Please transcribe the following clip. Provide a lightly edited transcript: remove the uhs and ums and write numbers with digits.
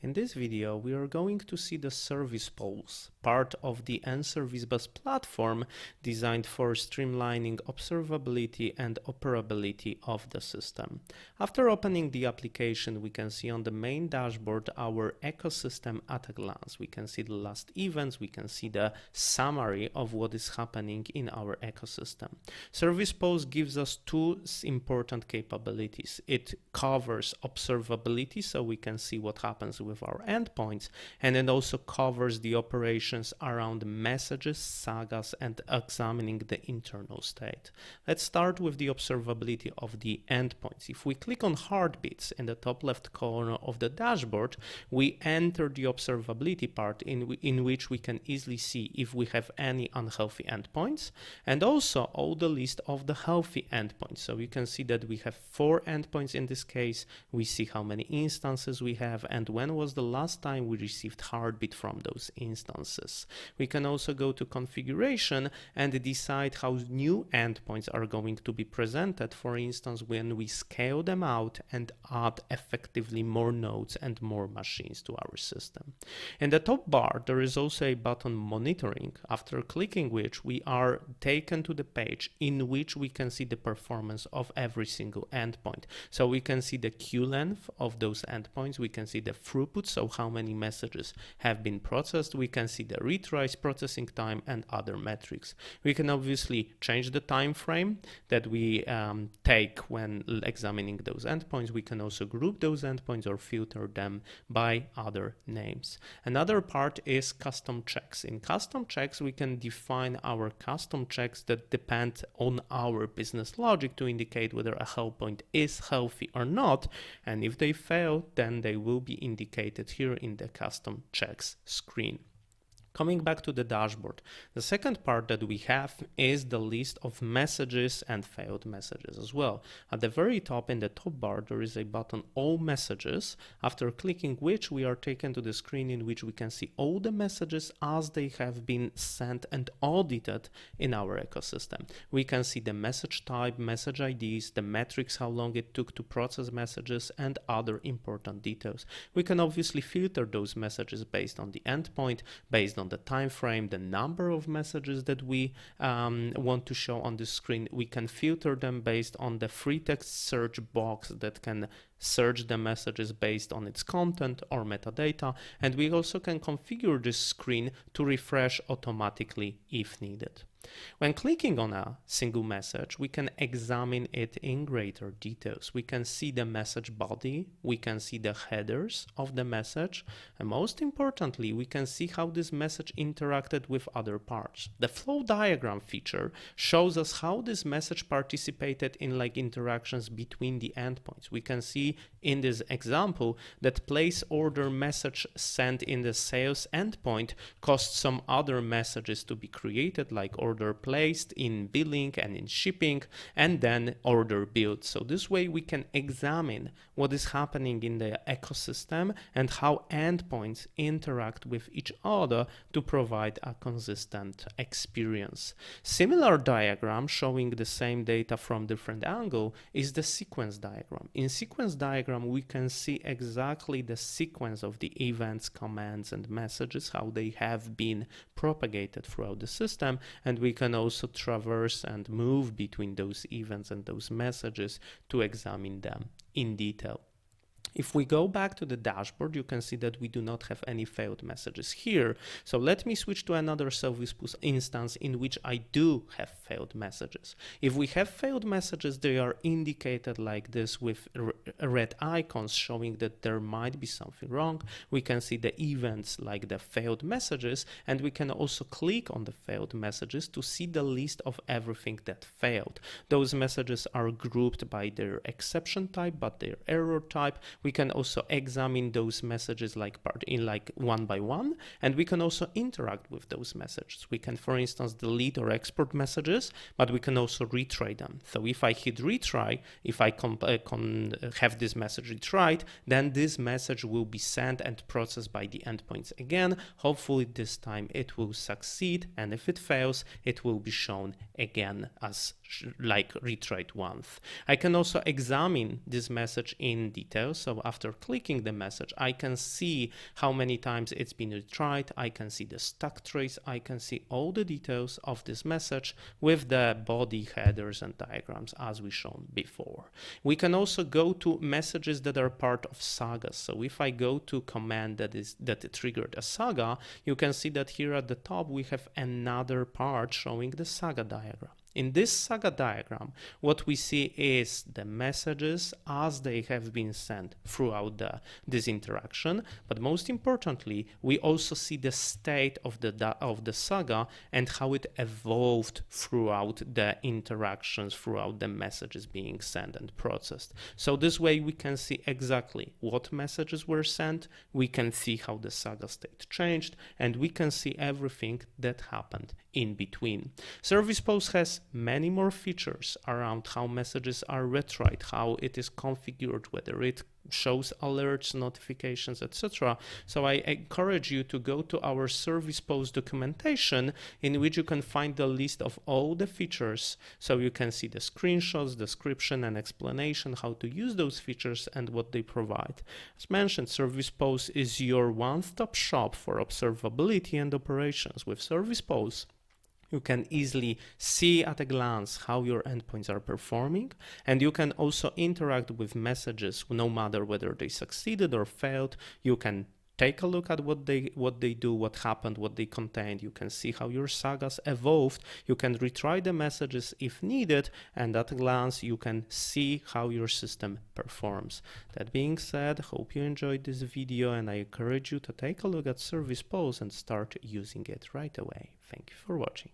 In this video, we are going to see the ServicePulse, part of the Service Bus platform designed for streamlining observability and operability of the system. After opening the application, we can see on the main dashboard our ecosystem at a glance. We can see the last events, we can see the summary of what is happening in our ecosystem. ServicePulse gives us two important capabilities. It covers observability, so we can see what happens with our endpoints, and it also covers the operations around messages, sagas, and examining the internal state. Let's start with the observability of the endpoints. If we click on heartbeats in the top left corner of the dashboard, we enter the observability part in which we can easily see if we have any unhealthy endpoints, and also all the list of the healthy endpoints. So you can see that we have 4 endpoints in this case. We see how many instances we have and when was the last time we received heartbeat from those instances. We can also go to configuration and decide how new endpoints are going to be presented, for instance, when we scale them out and add effectively more nodes and more machines to our system. In the top bar, there is also a button monitoring, after clicking which we are taken to the page in which we can see the performance of every single endpoint. So we can see the queue length of those endpoints, we can see the throughput, so how many messages have been processed, we can see the retries, processing time, and other metrics. We can obviously change the time frame that we take when examining those endpoints. We can also group those endpoints or filter them by other names. Another part is custom checks. In custom checks, we can define our custom checks that depend on our business logic to indicate whether a health point is healthy or not, and if they fail, then they will be indicated here in the custom checks screen. Coming back to the dashboard, the second part that we have is the list of messages and failed messages as well. At the very top in the top bar, there is a button All Messages, after clicking which we are taken to the screen in which we can see all the messages as they have been sent and audited in our ecosystem. We can see the message type, message IDs, the metrics, how long it took to process messages, and other important details. We can obviously filter those messages based on the endpoint, based on the time frame, the number of messages that we want to show on the screen. We can filter them based on the free text search box that can search the messages based on its content or metadata, and we also can configure this screen to refresh automatically if needed. When clicking on a single message, we can examine it in greater details. We can see the message body, we can see the headers of the message, and most importantly, we can see how this message interacted with other parts. The flow diagram feature shows us how this message participated in interactions between the endpoints. We can see in this example that place order message sent in the sales endpoint caused some other messages to be created, like order placed in billing and in shipping, and then order billed. So this way we can examine what is happening in the ecosystem and how endpoints interact with each other to provide a consistent experience. Similar diagram showing the same data from different angle is the sequence diagram. In sequence diagram, we can see exactly the sequence of the events, commands, and messages, how they have been propagated throughout the system, and we can also traverse and move between those events and those messages to examine them in detail. If we go back to the dashboard, you can see that we do not have any failed messages here. So let me switch to another ServicePulse instance in which I do have failed messages. If we have failed messages, they are indicated like this with red icons showing that there might be something wrong. We can see the events like the failed messages, and we can also click on the failed messages to see the list of everything that failed. Those messages are grouped by their exception type, but their error type. We can also examine those messages one by one, and we can also interact with those messages. We can, for instance, delete or export messages, but we can also retry them. So if I hit retry, if I have this message retried, then this message will be sent and processed by the endpoints again. Hopefully this time it will succeed, and if it fails, it will be shown again as retried once. I can also examine this message in detail. So So after clicking the message, I can see how many times it's been retried. I can see the stack trace. I can see all the details of this message with the body, headers, and diagrams as we shown before. We can also go to messages that are part of sagas. So if I go to command that triggered a saga, you can see that here at the top we have another part showing the saga diagram. In this saga diagram, what we see is the messages as they have been sent throughout this interaction, but most importantly, we also see the state of the saga and how it evolved throughout the interactions, throughout the messages being sent and processed. So this way we can see exactly what messages were sent, we can see how the saga state changed, and we can see everything that happened in between. ServicePulse has many more features around how messages are retried, how it is configured, whether it shows alerts, notifications, etc. So I encourage you to go to our ServicePulse documentation, in which you can find the list of all the features, so you can see the screenshots, description, and explanation how to use those features and what they provide. As mentioned, ServicePulse is your one-stop shop for observability and operations. With ServicePulse, you can easily see at a glance how your endpoints are performing, and you can also interact with messages no matter whether they succeeded or failed. You can take a look at what they do, what happened, what they contained. You can see how your sagas evolved. You can retry the messages if needed, and at a glance you can see how your system performs. That being said, hope you enjoyed this video, and I encourage you to take a look at ServicePulse and start using it right away. Thank you for watching.